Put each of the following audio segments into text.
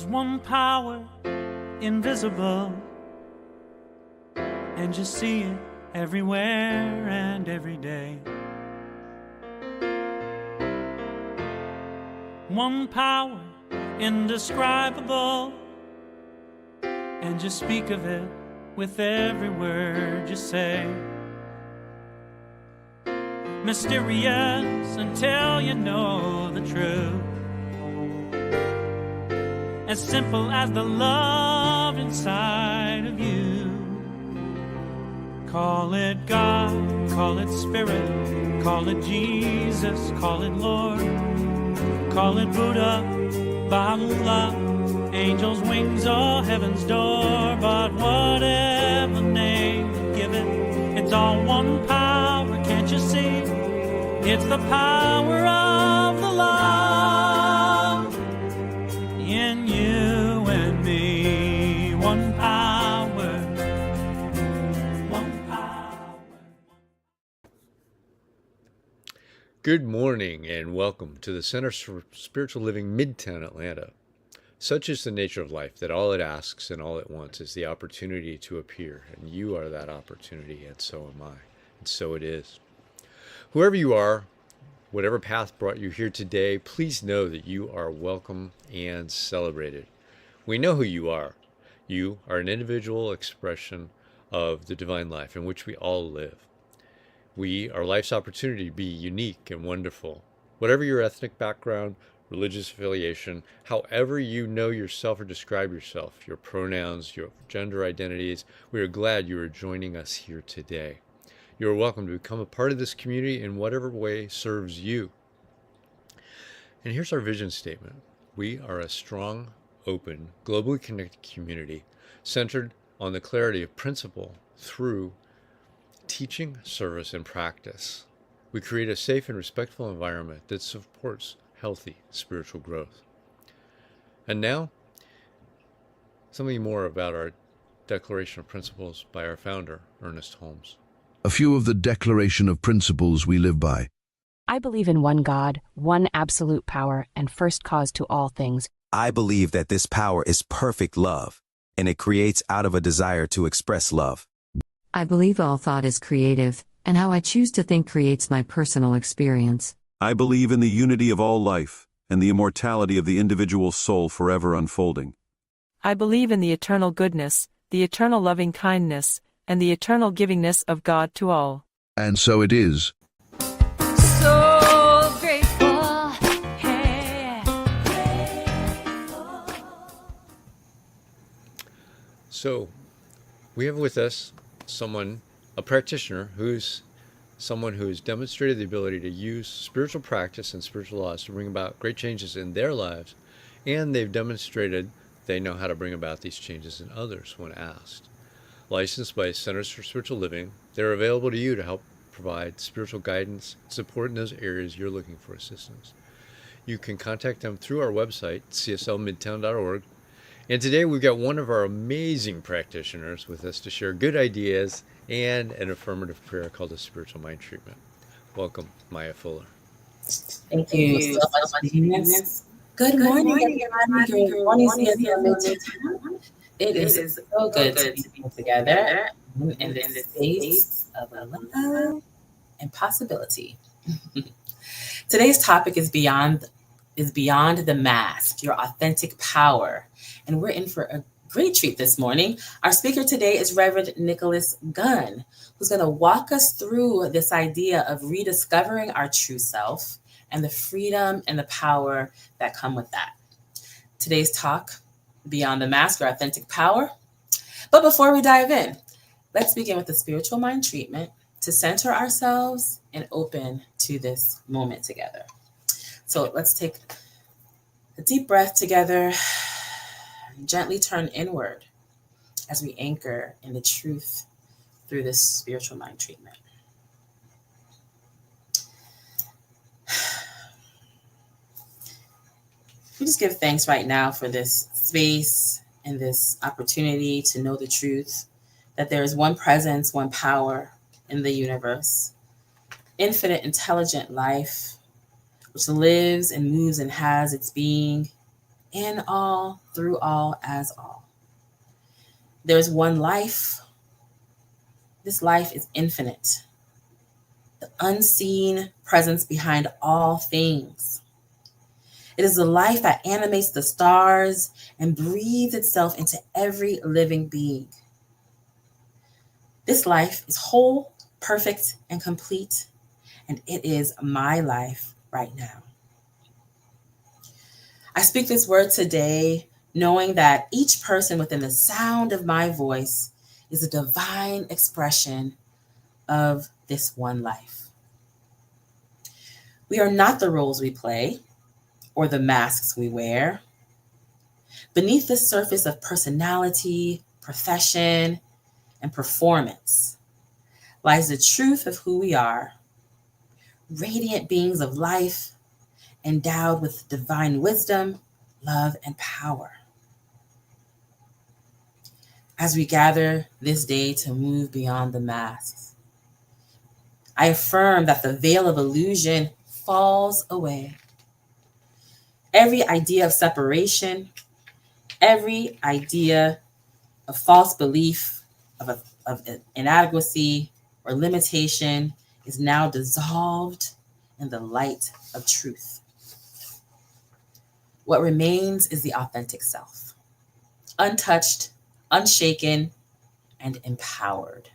one power, invisible, and you see it everywhere and every day. One power, indescribable, and you speak of it with every word you say. Mysterious until you know the truth. As simple as the love inside of you. Call it God, call it Spirit, call it Jesus, call it Lord, call it Buddha, Baha'u'llah, angels' wings or heaven's door. But whatever name you give it, it's all one power, can't you see? It's the power of the love in you and me. One power, one power. Good morning and welcome to the Center for Spiritual Living, Midtown, Atlanta. Such is the nature of life that all it asks and all it wants is the opportunity to appear, and you are that opportunity, and so am I, and so it is. Whoever you are, whatever path brought you here today, please know that you are welcome and celebrated. We know who you are. You are an individual expression of the divine life in which we all live. We are life's opportunity to be unique and wonderful. Whatever your ethnic background, religious affiliation, however you know yourself or describe yourself, your pronouns, your gender identities, we are glad you are joining us here today. You are welcome to become a part of this community in whatever way serves you. And here's our vision statement. We are a strong, open, globally connected community centered on the clarity of principle through teaching, service, and practice. We create a safe and respectful environment that supports healthy spiritual growth. And now, something more about our Declaration of Principles by our founder, Ernest Holmes. A few of the declaration of principles we live by. I believe in one God, one absolute power, and first cause to all things. I believe that this power is perfect love, and it creates out of a desire to express love. I believe all thought is creative, and how I choose to think creates my personal experience. I believe in the unity of all life, and the immortality of the individual soul forever unfolding. I believe in the eternal goodness, the eternal loving kindness, and the eternal givingness of God to all. And so it is. So grateful. Hey. So, we have with us a practitioner someone who has demonstrated the ability to use spiritual practice and spiritual laws to bring about great changes in their lives, and they've demonstrated they know how to bring about these changes in others when asked. Licensed by Centers for Spiritual Living, they're available to you to help provide spiritual guidance and support in those areas you're looking for assistance. You can contact them through our website, cslmidtown.org. And today we've got one of our amazing practitioners with us to share good ideas and an affirmative prayer called a spiritual mind treatment. Welcome, Maya Fuller. Thank you so much for being here. Good morning, everybody. Good morning, CSL Midtown. It is so good to be together in this space of love and possibility. Today's topic is beyond the mask, your authentic power. And we're in for a great treat this morning. Our speaker today is Reverend Nicholas Gunn, who's going to walk us through this idea of rediscovering our true self and the freedom and the power that come with that. Today's talk, Beyond the Mask, your authentic power. But before we dive in, let's begin with the spiritual mind treatment to center ourselves and open to this moment together. So let's take a deep breath together. Gently turn inward as we anchor in the truth through this spiritual mind treatment. We just give thanks right now for this space and this opportunity to know the truth, that there is one presence, one power in the universe, infinite intelligent life, which lives and moves and has its being in all, through all, as all. There's one life. This life is infinite. The unseen presence behind all things. It is the life that animates the stars and breathes itself into every living being. This life is whole, perfect, and complete, and it is my life right now. I speak this word today knowing that each person within the sound of my voice is a divine expression of this one life. We are not the roles we play or the masks we wear. Beneath the surface of personality, profession, and performance lies the truth of who we are, radiant beings of life, endowed with divine wisdom, love, and power. As we gather this day to move beyond the masks, I affirm that the veil of illusion falls away. Every idea of separation, every idea of false belief, of inadequacy or limitation is now dissolved in the light of truth. What remains is the authentic self, untouched, unshaken, and empowered.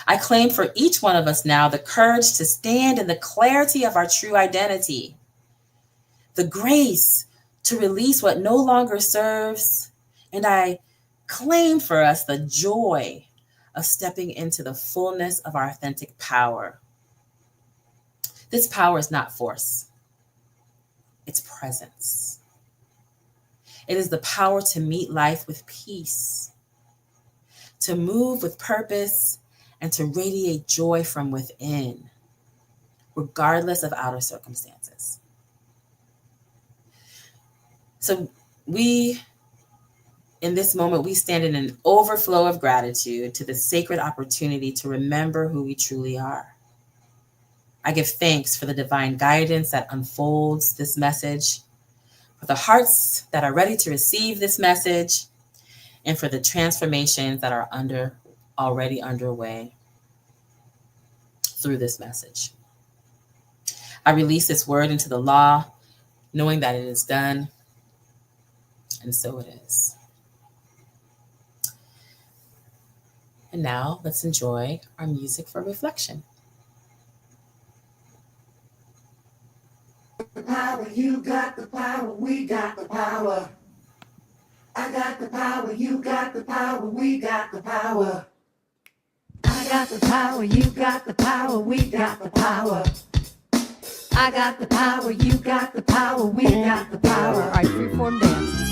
I claim for each one of us now the courage to stand in the clarity of our true identity, the grace to release what no longer serves, and I claim for us the joy of stepping into the fullness of our authentic power. This power is not force, it's presence. It is the power to meet life with peace, to move with purpose, and to radiate joy from within, regardless of outer circumstances. So in this moment, we stand in an overflow of gratitude to the sacred opportunity to remember who we truly are. I give thanks for the divine guidance that unfolds this message, for the hearts that are ready to receive this message, and for the transformations that are already underway through this message. I release this word into the law, knowing that it is done, and so it is. And now let's enjoy our music for reflection. The power, you got the power, we got the power. I got the power, you got the power, we got the power. I got the power, you got the power, we got the power. I got the power, you got the power, we got the power. All right, freeform dance.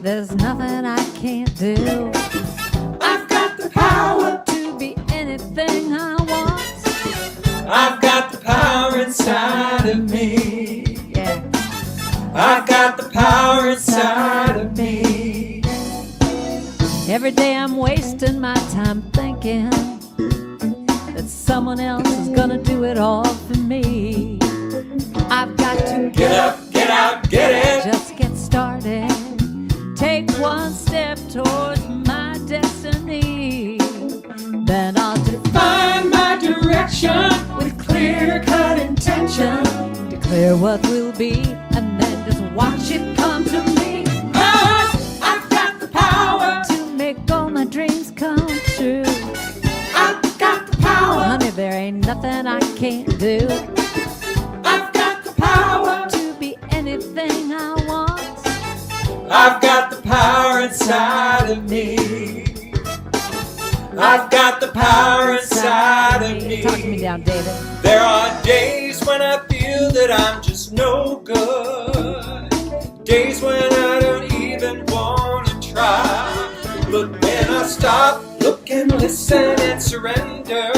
There's nothing I can't do. I've got the power to be anything I want. I've got the power inside of me. Yeah. I've got the power inside of me. Every day I'm wasting my time thinking that someone else is gonna do it all for me. I've got to get up, get out, get it. Just get started. Take one step towards my destiny. Then I'll define my direction with clear-cut intention. Declare what will be, and then just watch it come to me. I've got the power to make all my dreams come true. I've got the power, honey, there ain't nothing I can't do. I've got the power to be anything I want. I've got the power inside of me. I've got the power inside of me. Talk me down, David. There are days when I feel that I'm just no good. Days when I don't even want to try. listen and surrender.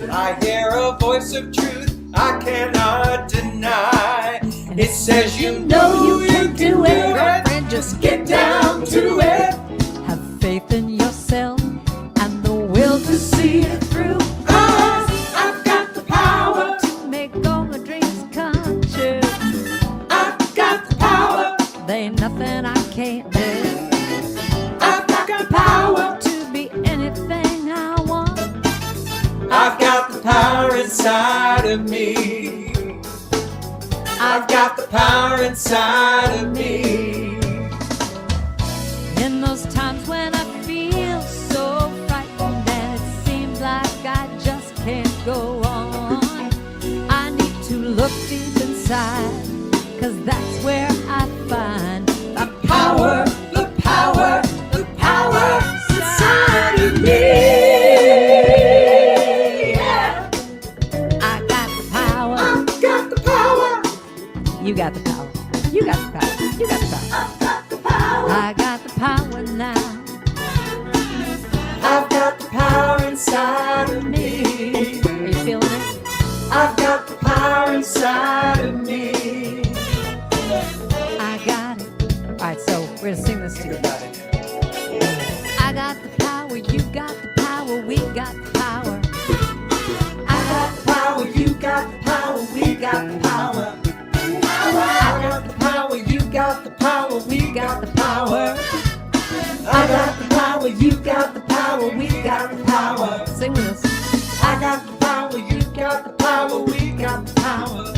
I hear a voice of truth I cannot deny. It says you know you can do it, friend, just get down to it. Have faith in yourself and the will to see it through. I've got the power To make all my dreams come true. I've got the power. There ain't nothing I can't do. I've got the power. To be anything I want. I've got the power inside of me. I've got the power inside of me. In those times when I feel so frightened and it seems like I just can't go on, I need to look deep inside, 'cause that's where I find the power, the power, the power inside of me. Yeah. I got the power. I've got the power. You got the power. You got the power. You got the power. I've got the power. I got the power now. I've got the power inside of me. Are you feeling it? I've got the power inside of me. I got it. All right, so we're gonna sing this together. I got the power. You got the power. We got the power. I got the power. You got the power. We got the power. I got the power. You got the power. We got the power. I got the power. You got the power. We got the power. Sing with us. I got the power. You got the power. We got the power.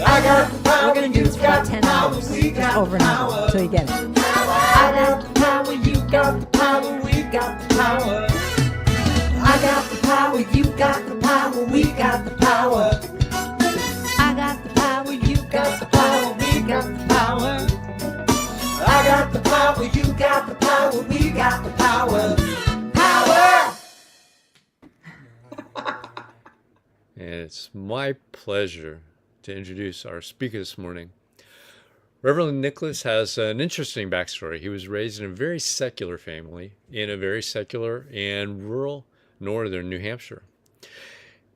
I got the power. We're gonna do this for about 10 hours, We got just over and power. over until you get it. I got the power. You got the power. We got the power. I got the power. You got the power. We got the power. I got the power. You Got the power. We got the power. I got the power. You got the power. We got the power. Power. And it's my pleasure to introduce our speaker this morning. Reverend Nicholas has an interesting backstory. He was raised in a very secular family in a very secular and rural northern New Hampshire.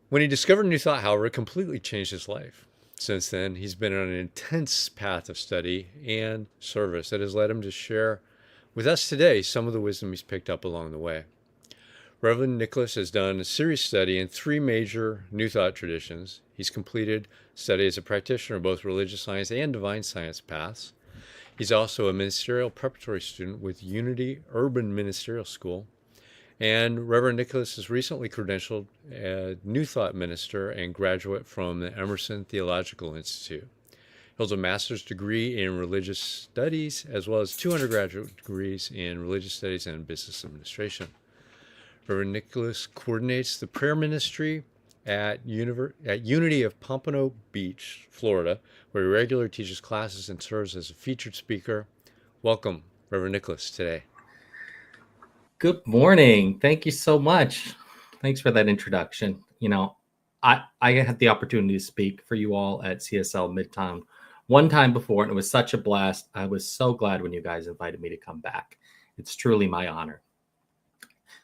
When he discovered New Thought, however, it completely changed his life. Since then, he's been on an intense path of study and service that has led him to share with us today some of the wisdom he's picked up along the way. Reverend Nicholas has done a serious study in 3 major New Thought traditions. He's completed study as a practitioner of both religious science and divine science paths. He's also a ministerial preparatory student with Unity Urban Ministerial School. And Reverend Nicholas is recently credentialed as New Thought minister and graduate from the Emerson Theological Institute. He holds a master's degree in religious studies, as well as 2 undergraduate degrees in religious studies and business administration. Reverend Nicholas coordinates the prayer ministry at Unity of Pompano Beach, Florida, where he regularly teaches classes and serves as a featured speaker. Welcome, Reverend Nicholas, today. Good morning. Thank you so much. Thanks for that introduction. You know, I had the opportunity to speak for you all at CSL Midtown one time before, and it was such a blast. I was so glad when you guys invited me to come back. It's truly my honor.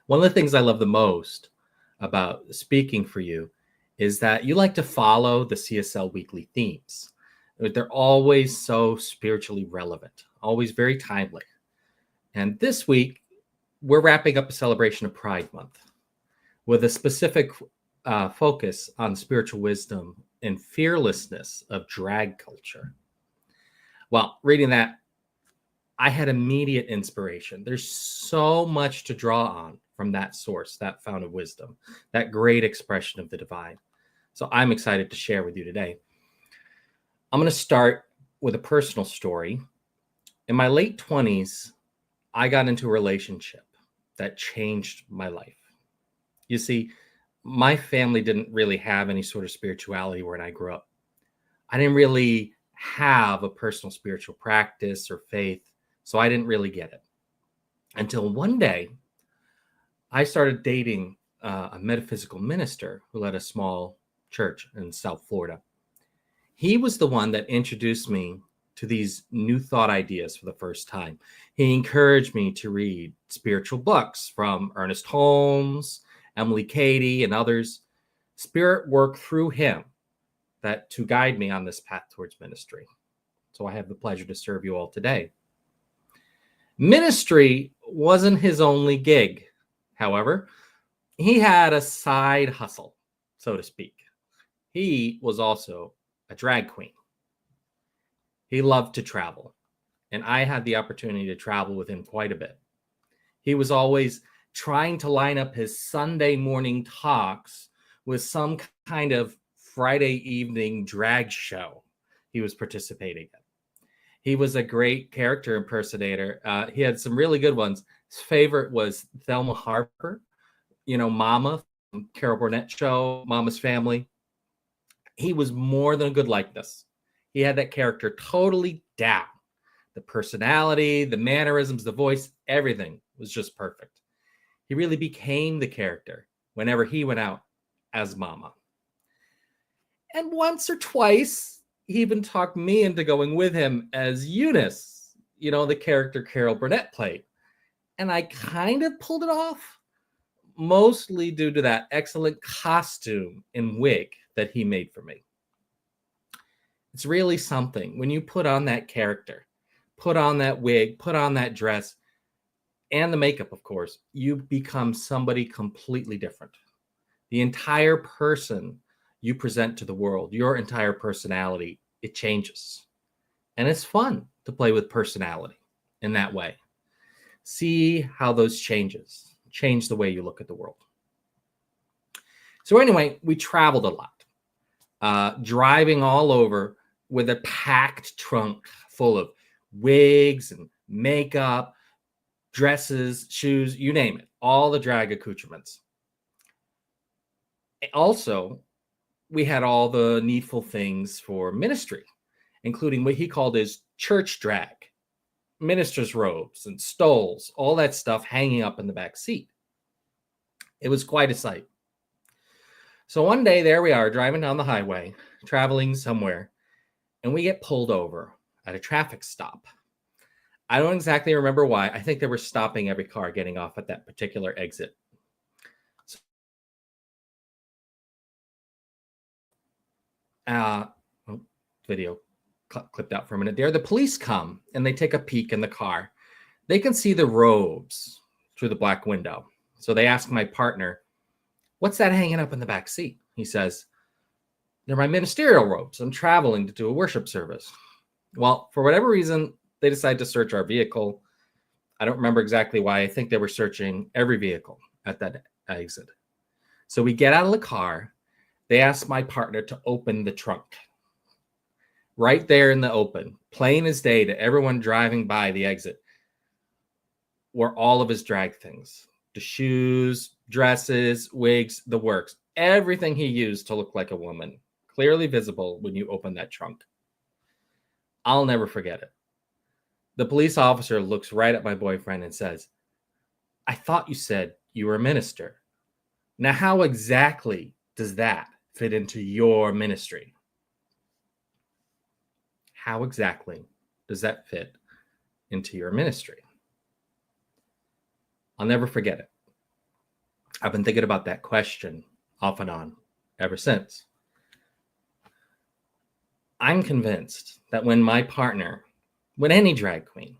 One of the things I love the most about speaking for you is that you like to follow the CSL weekly themes. They're always so spiritually relevant, always very timely. And this week, we're wrapping up a celebration of Pride Month with a specific focus on spiritual wisdom and fearlessness of drag culture. Well, reading that, I had immediate inspiration. There's so much to draw on from that source, that fount of wisdom, that great expression of the divine. So I'm excited to share with you today. I'm going to start with a personal story. In my late 20s, I got into a relationship that changed my life. You see, my family didn't really have any sort of spirituality when I grew up. I didn't really have a personal spiritual practice or faith, so I didn't really get it. Until one day, I started dating a metaphysical minister who led a small church in South Florida. He was the one that introduced me to these new thought ideas for the first time. He encouraged me to read spiritual books from Ernest Holmes, Emily Cady, and others. Spirit worked through him to guide me on this path towards ministry. So I have the pleasure to serve you all today. Ministry wasn't his only gig. However, he had a side hustle, so to speak. He was also a drag queen. He loved to travel, and I had the opportunity to travel with him quite a bit. He was always trying to line up his Sunday morning talks with some kind of Friday evening drag show he was participating in. He was a great character impersonator. He had some really good ones. His favorite was Thelma Harper, Mama, from Carol Burnett show, Mama's Family. He was more than a good likeness. He had that character totally down. The personality, the mannerisms, the voice, everything was just perfect. He really became the character whenever he went out as Mama. And once or twice, he even talked me into going with him as Eunice, the character Carol Burnett played. And I kind of pulled it off, mostly due to that excellent costume and wig that he made for me. It's really something when you put on that character, put on that wig, put on that dress, and the makeup, of course, you become somebody completely different. The entire person you present to the world, your entire personality, it changes. And it's fun to play with personality in that way. See how those change the way you look at the world. So anyway, we traveled a lot, driving all over with a packed trunk full of wigs and makeup, dresses, shoes, you name it, all the drag accoutrements. Also, we had all the needful things for ministry, including what he called his church drag, minister's robes and stoles, all that stuff hanging up in the back seat. It was quite a sight. So one day, there we are driving down the highway, traveling somewhere, and we get pulled over at a traffic stop. I don't exactly remember why. I think they were stopping every car getting off at that particular exit. Video clipped out for a minute there. The police come and they take a peek in the car. They can see the robes through the black window. So they ask my partner, "What's that hanging up in the back seat?" He says, "They're my ministerial robes. I'm traveling to do a worship service." Well, for whatever reason, they decided to search our vehicle. I don't remember exactly why. I think they were searching every vehicle at that exit. So we get out of the car. They asked my partner to open the trunk. Right there in the open, plain as day to everyone driving by the exit, were all of his drag things. The shoes, dresses, wigs, the works. Everything he used to look like a woman. Clearly visible when you open that trunk. I'll never forget it. The police officer looks right at my boyfriend and says, "I thought you said you were a minister. Now, how exactly does that fit into your ministry?" How exactly does that fit into your ministry? I'll never forget it. I've been thinking about that question off and on ever since. I'm convinced that when my partner, when any drag queen,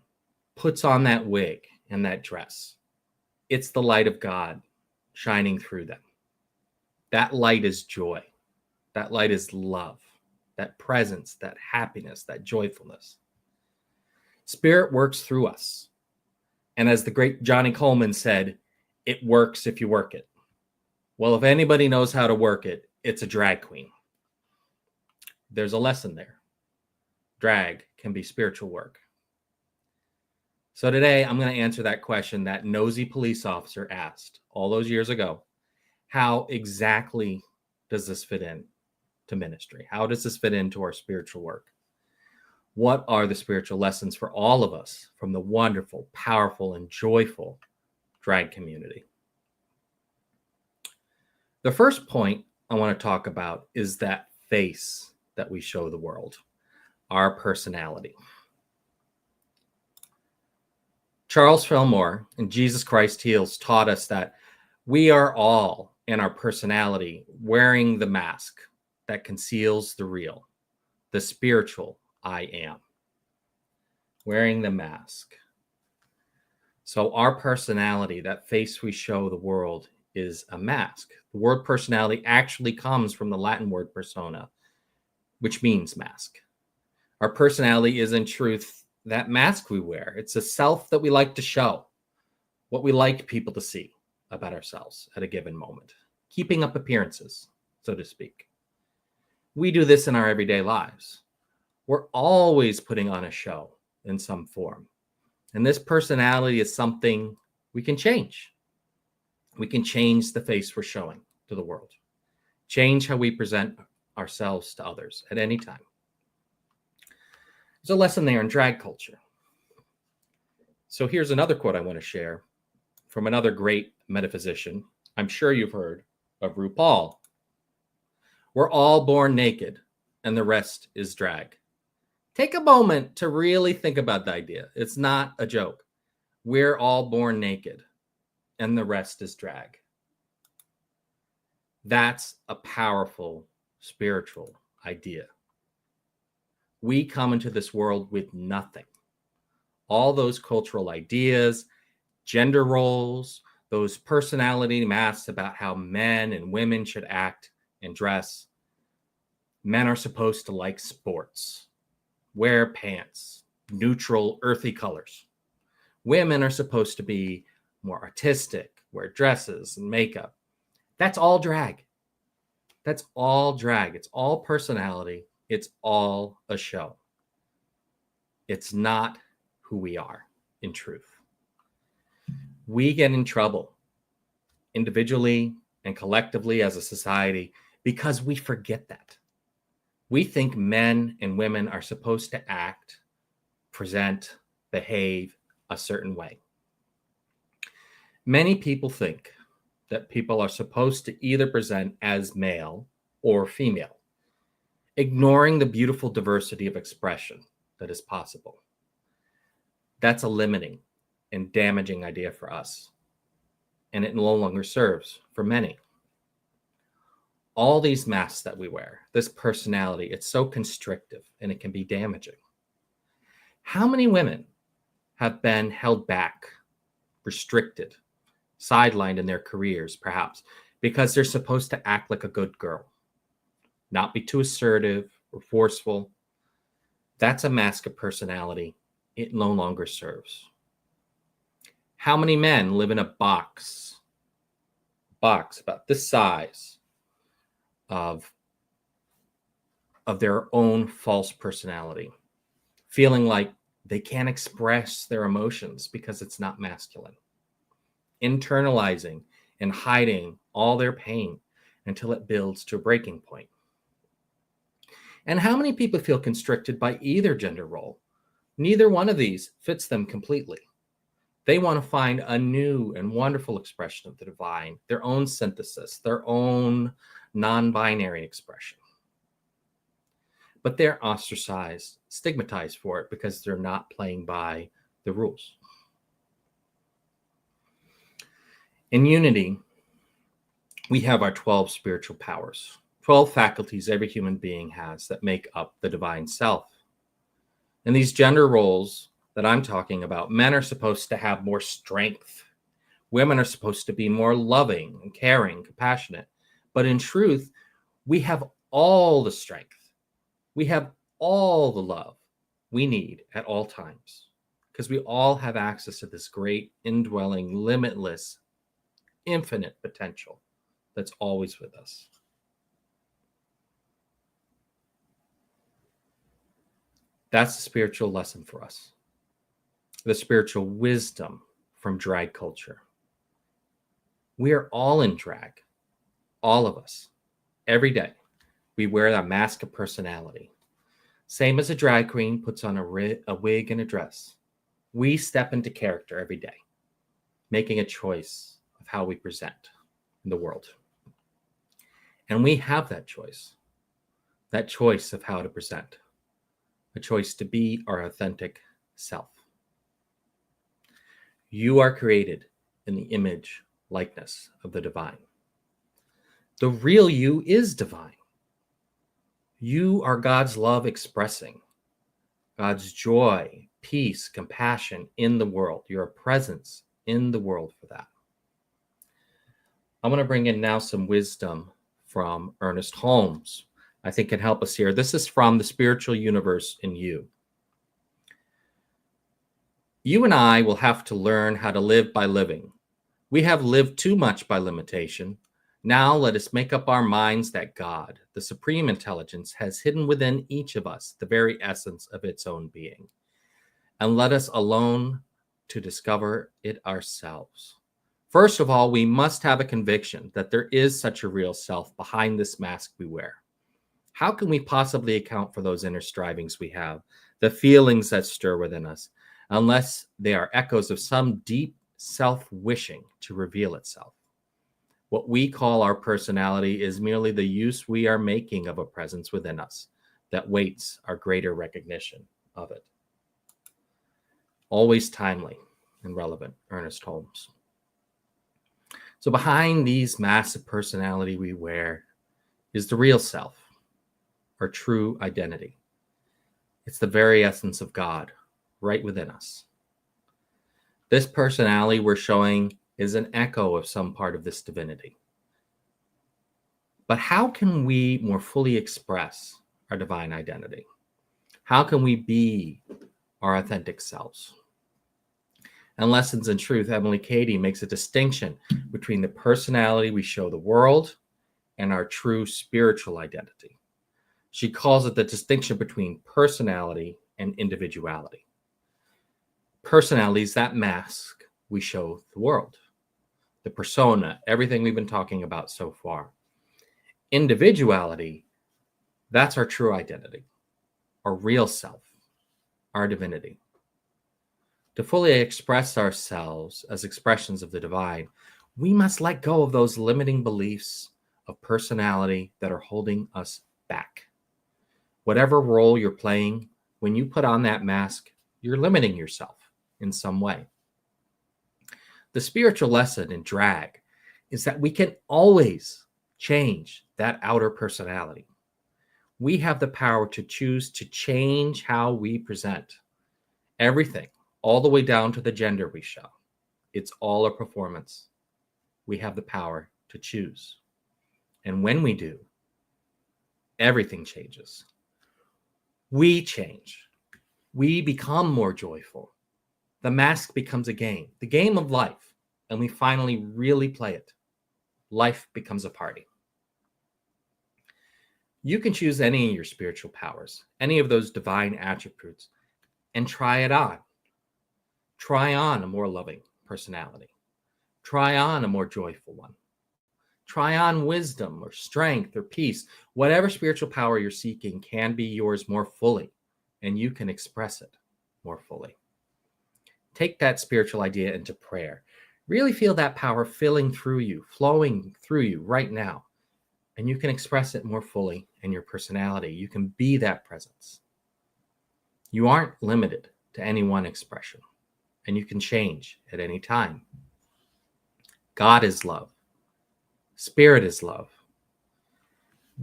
puts on that wig and that dress, it's the light of God shining through them. That light is joy. That light is love. That presence, that happiness, that joyfulness. Spirit works through us. And as the great Johnny Coleman said, it works if you work it. Well, if anybody knows how to work it, it's a drag queen. There's a lesson there. Drag can be spiritual work. So today I'm going to answer that question that nosy police officer asked all those years ago. How exactly does this fit in to ministry? How does this fit into our spiritual work? What are the spiritual lessons for all of us from the wonderful, powerful, and joyful drag community? The first point I want to talk about is that face that we show the world. our personality. Charles Fillmore in Jesus Christ Heals taught us that we are all in our personality wearing the mask that conceals the real, the spiritual I am. Wearing the mask. So our personality, that face we show the world, is a mask. The word personality actually comes from the Latin word persona, which means mask. Our personality is in truth that mask we wear. It's a self that we like to show, what we like people to see about ourselves at a given moment, keeping up appearances, so to speak. We do this in our everyday lives. We're always putting on a show in some form. And this personality is something we can change. We can change the face we're showing to the world, change how we present ourselves to others at any time. There's a lesson there in drag culture. So here's another quote I want to share from another great metaphysician. I'm sure you've heard of RuPaul. We're all born naked, and the rest is drag. Take a moment to really think about the idea. It's not a joke. We're all born naked, and the rest is drag. That's a powerful spiritual idea. We come into this world with nothing. All those cultural ideas, gender roles, those personality masks about how men and women should act and dress. Men are supposed to like sports, wear pants, neutral, earthy colors. Women are supposed to be more artistic, wear dresses and makeup. That's all drag. That's all drag. It's all personality. It's all a show. It's not who we are in truth. We get in trouble individually and collectively as a society because we forget that. We think men and women are supposed to act, present, behave a certain way. Many people think that people are supposed to either present as male or female, ignoring the beautiful diversity of expression that is possible. That's a limiting and damaging idea for us, and it no longer serves for many. All these masks that we wear, this personality, it's so constrictive and it can be damaging. How many women have been held back, restricted, sidelined in their careers, perhaps, because they're supposed to act like a good girl, not be too assertive or forceful? That's a mask of personality. It no longer serves. How many men live in a box about this size of their own false personality, feeling like they can't express their emotions because it's not masculine, internalizing and hiding all their pain until it builds to a breaking point. And how many people feel constricted by either gender role? Neither one of these fits them completely. They want to find a new and wonderful expression of the divine, their own synthesis, their own non-binary expression. But they're ostracized, stigmatized for it because they're not playing by the rules. In unity, we have our 12 spiritual powers, 12 faculties every human being has that make up the divine self. And these gender roles that I'm talking about, men are supposed to have more strength. Women are supposed to be more loving and caring, compassionate. But in truth, we have all the strength. We have all the love we need at all times because we all have access to this great, indwelling, limitless, infinite potential that's always with us. That's the spiritual lesson for us. The spiritual wisdom from drag culture. We are all in drag, all of us. Every day, we wear that mask of personality. Same as a drag queen puts on a wig and a dress. We step into character every day, making a choice of how we present in the world. And we have that choice of how to present. a choice to be our authentic self. You are created in the image, likeness of the divine. The real you is divine. You are God's love expressing, God's joy, peace, compassion in the world. You're a presence in the world for that. I want to bring in now some wisdom from Ernest Holmes. I think can help us here. This is from The Spiritual Universe in You. You and I will have to learn how to live by living. We have lived too much by limitation. Now let us make up our minds that God, the supreme intelligence, has hidden within each of us the very essence of its own being. And let us alone to discover it ourselves. First of all, we must have a conviction that there is such a real self behind this mask we wear. How can we possibly account for those inner strivings we have, the feelings that stir within us, unless they are echoes of some deep self-wishing to reveal itself? What we call our personality is merely the use we are making of a presence within us that waits our greater recognition of it. Always timely and relevant, Ernest Holmes. So behind these masks of personality we wear is the real self, our true identity. It's the very essence of God right within us. This personality we're showing is an echo of some part of this divinity. But how can we more fully express our divine identity? How can we be our authentic selves? And Lessons in Truth, Emily Cady makes a distinction between the personality we show the world and our true spiritual identity. She calls it the distinction between personality and individuality. Personality is that mask we show the world, the persona, everything we've been talking about so far. Individuality, that's our true identity, our real self, our divinity. To fully express ourselves as expressions of the divine, we must let go of those limiting beliefs of personality that are holding us back. Whatever role you're playing, when you put on that mask, you're limiting yourself in some way. The spiritual lesson in drag is that we can always change that outer personality. We have the power to choose to change how we present everything, all the way down to the gender we show. It's all a performance. We have the power to choose. And when we do, everything changes. We change. We become more joyful. The mask becomes a game, the game of life, and we finally really play it. Life becomes a party. You can choose any of your spiritual powers, any of those divine attributes, and try it on. Try on a more loving personality. Try on a more joyful one. Try on wisdom or strength or peace. Whatever spiritual power you're seeking can be yours more fully, and you can express it more fully. Take that spiritual idea into prayer. Really feel that power filling through you, flowing through you right now, and you can express it more fully in your personality. You can be that presence. You aren't limited to any one expression, and you can change at any time. God is love. Spirit is love.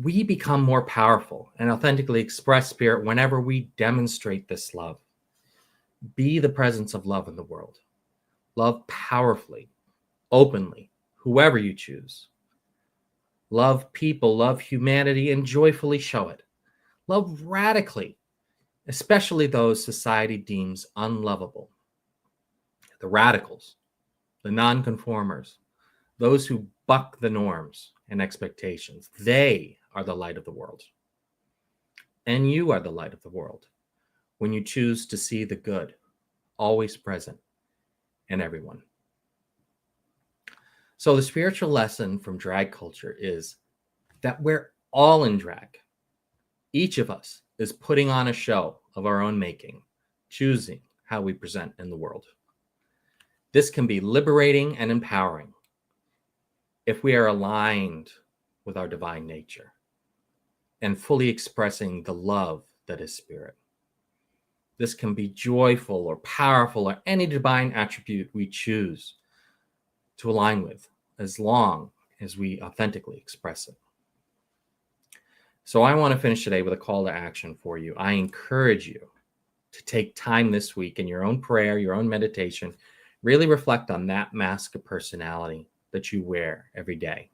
We become more powerful and authentically express spirit whenever we demonstrate this love. Be the presence of love in the world. Love powerfully, openly, whoever you choose. Love people, love humanity, and joyfully show it. Love radically, especially those society deems unlovable. The radicals, the nonconformers, those who buck the norms and expectations. They are the light of the world. And you are the light of the world when you choose to see the good, always present in everyone. So the spiritual lesson from drag culture is that we're all in drag. Each of us is putting on a show of our own making, choosing how we present in the world. This can be liberating and empowering if we are aligned with our divine nature and fully expressing the love that is spirit. This can be joyful or powerful or any divine attribute we choose to align with, as long as we authentically express it. So I want to finish today with a call to action for you. I encourage you to take time this week in your own prayer, your own meditation, really reflect on that mask of personality that you wear every day.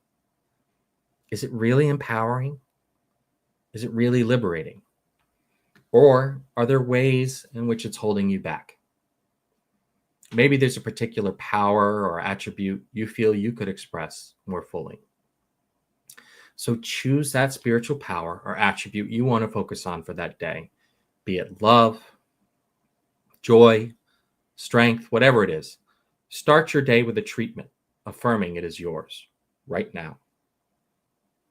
Is it really empowering? Is it really liberating? Or are there ways in which it's holding you back? Maybe there's a particular power or attribute you feel you could express more fully. So choose that spiritual power or attribute you want to focus on for that day, be it love, joy, strength, whatever it is. Start your day with a treatment, affirming it is yours right now.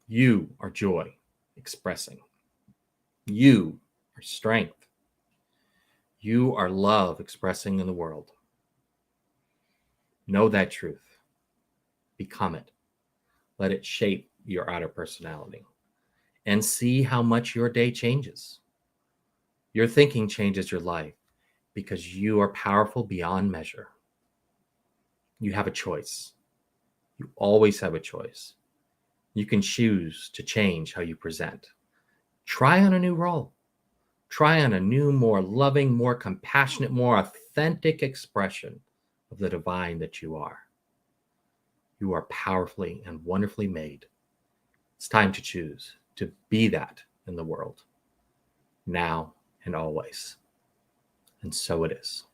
You are joy expressing. You are strength. You are love expressing in the world. Know that truth. Become it. Let it shape your outer personality. And see how much your day changes. Your thinking changes your life because you are powerful beyond measure. You have a choice. You always have a choice. You can choose to change how you present. Try on a new role. Try on a new, more loving, more compassionate, more authentic expression of the divine that you are. You are powerfully and wonderfully made. It's time to choose to be that in the world, now and always. And so it is.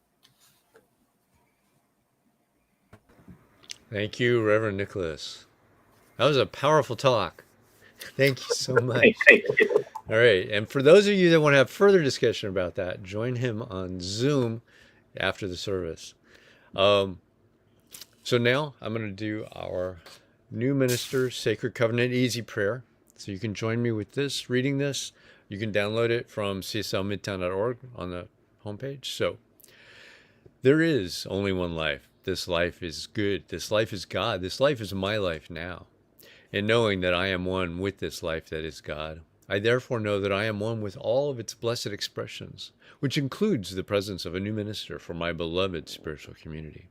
Thank you, Reverend Nicholas. That was a powerful talk. Thank you so much. All right. And for those of you that want to have further discussion about that, join him on Zoom after the service. So now I'm going to do our new minister Sacred Covenant Easy Prayer. So you can join me with this, reading this. You can download it from cslmidtown.org on the homepage. So there is only one life. This life is good. This life is God. This life is my life now. And knowing that I am one with this life that is God, I therefore know that I am one with all of its blessed expressions, which includes the presence of a new minister for my beloved spiritual community.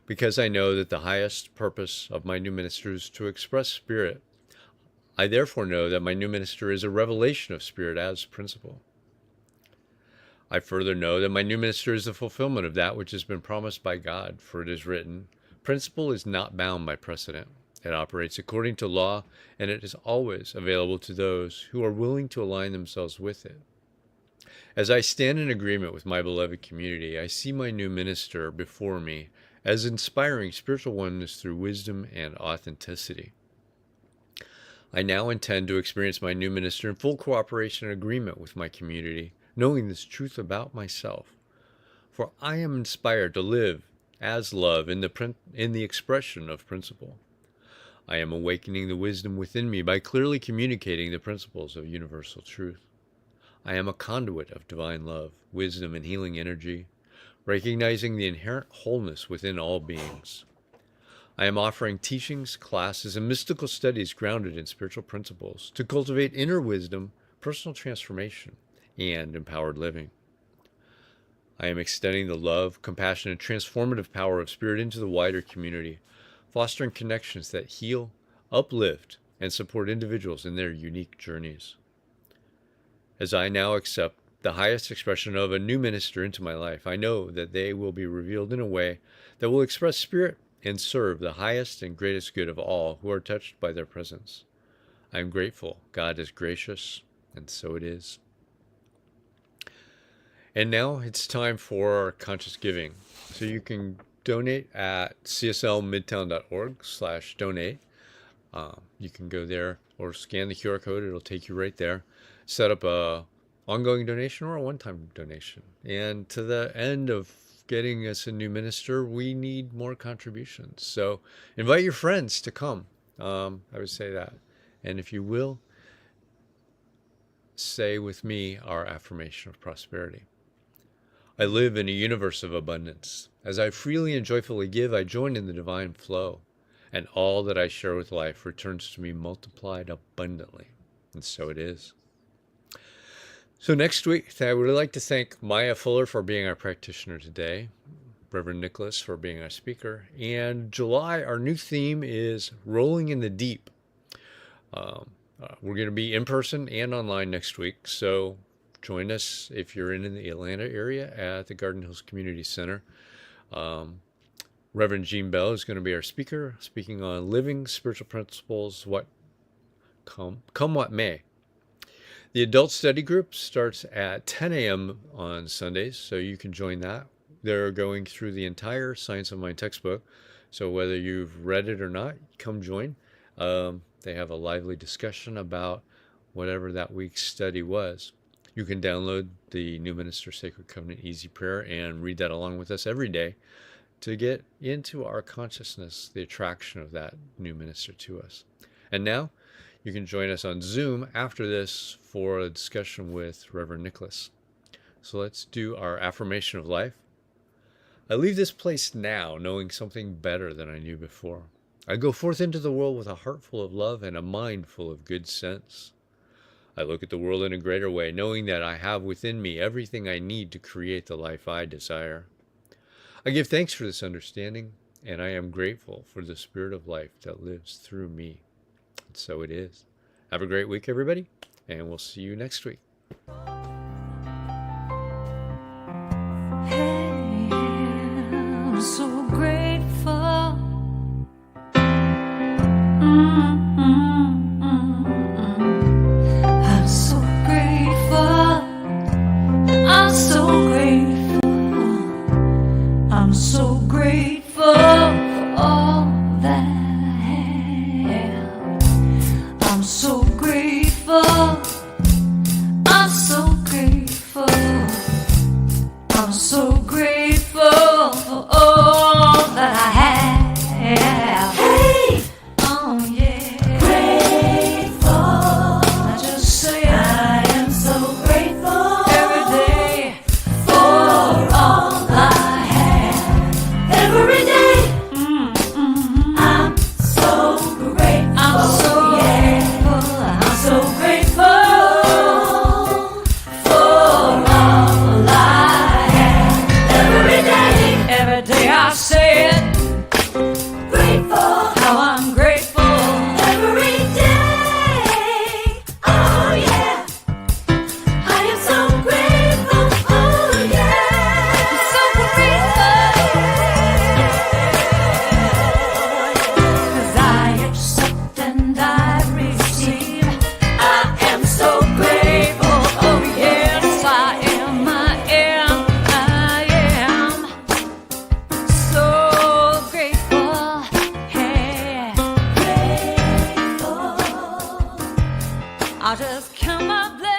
Because I know that the highest purpose of my new minister is to express Spirit, I therefore know that my new minister is a revelation of Spirit as principle. I further know that my new minister is the fulfillment of that which has been promised by God, for it is written, principle is not bound by precedent. It operates according to law, and it is always available to those who are willing to align themselves with it. As I stand in agreement with my beloved community, I see my new minister before me as inspiring spiritual oneness through wisdom and authenticity. I now intend to experience my new minister in full cooperation and agreement with my community, knowing this truth about myself. For I am inspired to live as love in the expression of principle. I am awakening the wisdom within me by clearly communicating the principles of universal truth. I am a conduit of divine love, wisdom, and healing energy, recognizing the inherent wholeness within all beings. I am offering teachings, classes, and mystical studies grounded in spiritual principles to cultivate inner wisdom, personal transformation, and empowered living. I am extending the love, compassion, and transformative power of Spirit into the wider community, fostering connections that heal, uplift, and support individuals in their unique journeys. As I now accept the highest expression of a new minister into my life, I know that they will be revealed in a way that will express Spirit and serve the highest and greatest good of all who are touched by their presence. I am grateful. God is gracious, and so it is. And now it's time for conscious giving. So you can donate at cslmidtown.org/donate. You can go there or scan the QR code. It'll take you right there. Set up a ongoing donation or a one-time donation. And to the end of getting us a new minister, we need more contributions. So invite your friends to come. I would say that. And if you will, say with me our affirmation of prosperity. I live in a universe of abundance. As I freely and joyfully give, I join in the divine flow, and all that I share with life returns to me multiplied abundantly. And so it is. So next week, I would really like to thank Maya Fuller for being our practitioner today, Reverend Nicholas for being our speaker, and July, our new theme is Rolling in the Deep. We're going to be in person and online next week, so join us if you're in the Atlanta area at the Garden Hills Community Center. Reverend Jean Bell is going to be our speaker, speaking on living spiritual principles, come what may. The adult study group starts at 10 a.m. on Sundays, so you can join that. They're going through the entire Science of Mind textbook, so whether you've read it or not, come join. They have a lively discussion about whatever that week's study was. You can download the New Minister Sacred Covenant Easy Prayer and read that along with us every day to get into our consciousness, the attraction of that new minister to us. And now, you can join us on Zoom after this for a discussion with Reverend Nicholas. So let's do our affirmation of life. I leave this place now knowing something better than I knew before. I go forth into the world with a heart full of love and a mind full of good sense. I look at the world in a greater way, knowing that I have within me everything I need to create the life I desire. I give thanks for this understanding, and I am grateful for the spirit of life that lives through me. And so it is. Have a great week, everybody, and we'll see you next week. Hey, I'm so grateful. I'm so grateful. I'm so grateful. I'm so grateful for all that I have. I'm so grateful. I'm so grateful. I'm so grateful for all that I have. Hey, oh yeah, grateful. I just say I am so grateful every day for all I have. Every day, I'm so grateful. I'm so grateful. I'm so grateful for all I have. Every day I say it. Grateful. How I'm grateful. Every day. Oh yeah. I am so grateful. Oh yeah. I'm so grateful. 'Cause I accept and I receive. I am so grateful. Oh yes, I am. I am so grateful. Hey, grateful. I'll just count my blessings.